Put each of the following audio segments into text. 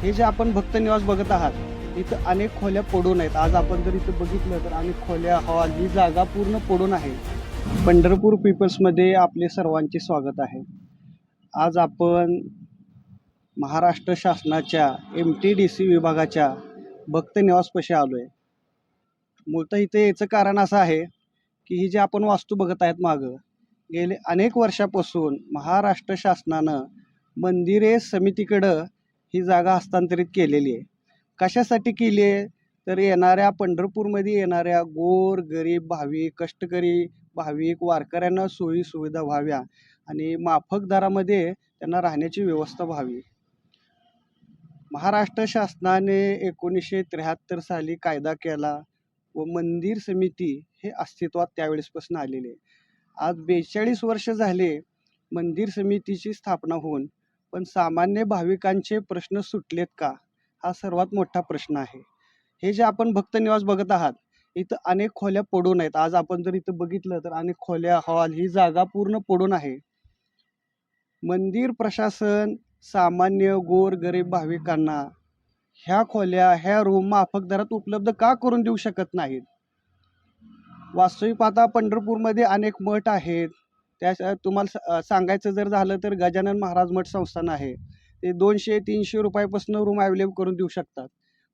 हे जे आपण भक्त निवास बघत आहात, इथं अनेक खोल्या पडून आहेत. आज आपण जर इथं बघितलं तर अनेक खोल्या, हॉल ही जागा पूर्ण पडून आहे. पंढरपूर पीपल्समध्ये आपले सर्वांचे स्वागत आहे. आज आपण महाराष्ट्र शासनाच्या MTDC विभागाच्या भक्त निवासपाशी आलोय. मूलतः इथे याचं कारण असं आहे की ही जी आपण वास्तू बघत आहेत मागं, गेले अनेक वर्षापासून महाराष्ट्र शासनानं मंदिरे समितीकडं ही जागा हस्तांतरित केलेली आहे. कशासाठी केली आहे? तर येणाऱ्या पंढरपूरमध्ये येणाऱ्या गोर गरीब भाविक, कष्टकरी भाविक वारकऱ्यांना सोयी सुविधा व्हाव्या आणि माफक दरामध्ये त्यांना राहण्याची व्यवस्था व्हावी. महाराष्ट्र शासनाने 1973 साली कायदा केला व मंदिर समिती हे अस्तित्वात त्यावेळेसपासून आलेले. आज 42 वर्ष झाले मंदिर समितीची स्थापना होऊन, पण सामान्य भाविकांचे प्रश्न सुटलेत का? हा सर्वात मोठा प्रश्न आहे. हे जे आपण भक्त निवास बघत आहात, इथं अनेक खोल्या पडून आहेत. आज आपण जर इथं बघितलं तर अनेक खोल्या, हॉल ही जागा पूर्ण पडून आहे. मंदिर प्रशासन सामान्य गोर गरीब भाविकांना ह्या खोल्या, ह्या रूम माफक दरात उपलब्ध का करून देऊ शकत नाहीत? वास्तविक आता पंढरपूरमध्ये अनेक मठ आहेत. त्या तुम्हाला सांगायचं जर झालं तर गजानन महाराज मठ संस्थान आहे. ते 200-300 रुपयापासून रूम अवेलेबल करून देऊ शकतात.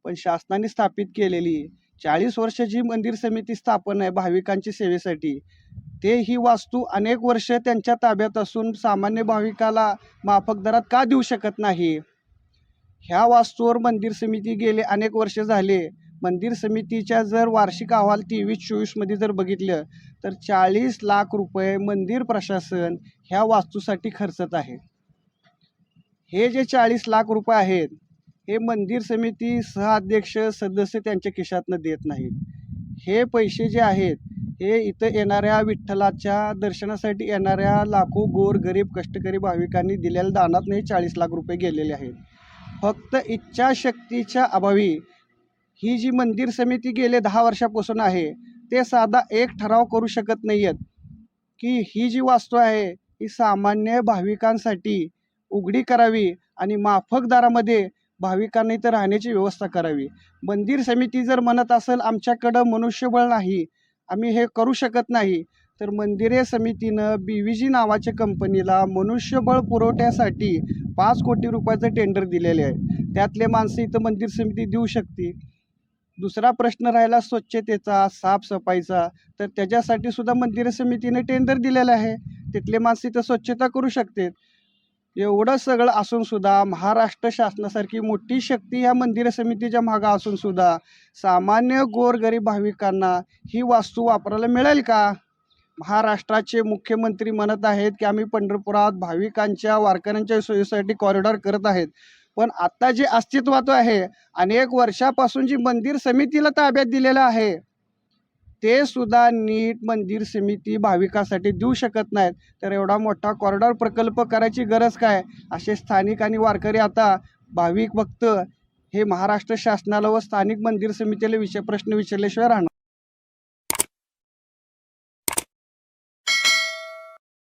पण शासनाने स्थापित केलेली 40 वर्षाची मंदिर समिती स्थापन आहे भाविकांची सेवेसाठी, ते ही वास्तू अनेक वर्ष त्यांच्या ताब्यात असून सामान्य भाविकाला माफक दरात का देऊ शकत नाही? ह्या वास्तूवर मंदिर समिती गेले अनेक वर्ष झाले. मंदिर समितीच्या जर वार्षिक अहवाल 23-24 मध्ये जर बघितलं तर 40 लाख रुपये मंदिर प्रशासन ह्या वास्तूसाठी खर्चत आहे. हे जे 40 लाख रुपये आहेत, हे मंदिर समिती सहअध्यक्ष सदस्य त्यांच्या खिशातनं देत नाहीत. हे पैसे जे आहेत हे इथं येणाऱ्या विठ्ठलाच्या दर्शनासाठी येणाऱ्या लाखो गोर गरीब कष्टकरी भाविकांनी दिलेल्या दानातनं हे 40 लाख रुपये गेलेले आहेत. फक्त इच्छाशक्तीच्या अभावी ही जी मंदिर समिती गेले 10 वर्षापासून आहे, ते साधा एक ठराव करू शकत नाही आहेत की ही जी वास्तू आहे ही सामान्य भाविकांसाठी उघडी करावी आणि माफक दरामध्ये भाविकांनी तर राहण्याची व्यवस्था करावी. मंदिर समिती जर म्हणत असेल आमच्याकडं मनुष्यबळ नाही, आम्ही हे करू शकत नाही, तर मंदिरे समितीनं BVG नावाच्या कंपनीला मनुष्यबळ पुरवठ्यासाठी 5 कोटी रुपयाचं टेंडर दिलेले आहे. त्यातले माणसं इथं मंदिर समिती देऊ शकते. दुसरा प्रश्न राहिला स्वच्छतेचा, साफसफाईचा, तर त्याच्यासाठी सुद्धा मंदिर समितीने टेंडर दिलेलं आहे. तिथले माणसं इथं स्वच्छता करू शकतात. एवढं सगळं असून सुद्धा महाराष्ट्र शासनासारखी मोठी शक्ती ह्या मंदिर समितीच्या मागं असून सुद्धा सामान्य गोरगरीब भाविकांना ही वास्तू वापरायला मिळेल का? महाराष्ट्राचे मुख्यमंत्री म्हणत आहेत की आम्ही पंढरपुरात भाविकांच्या वारकऱ्यांच्या सोयीसाठी कॉरिडॉर करत आहेत. पण आता जे अस्तित्वात आहे, अनेक वर्षापासून जी मंदिर समितीला ताब्यात दिलेलं आहे, ते सुद्धा नीट मंदिर समिती भाविकासाठी देऊ शकत नाहीत. तर एवढा मोठा कॉरिडॉर प्रकल्प करायची गरज काय? असे स्थानिक आणि वारकरी आता भाविक भक्त हे महाराष्ट्र शासनाला व स्थानिक मंदिर समितीला प्रश्न विचारल्याशिवाय राहणार.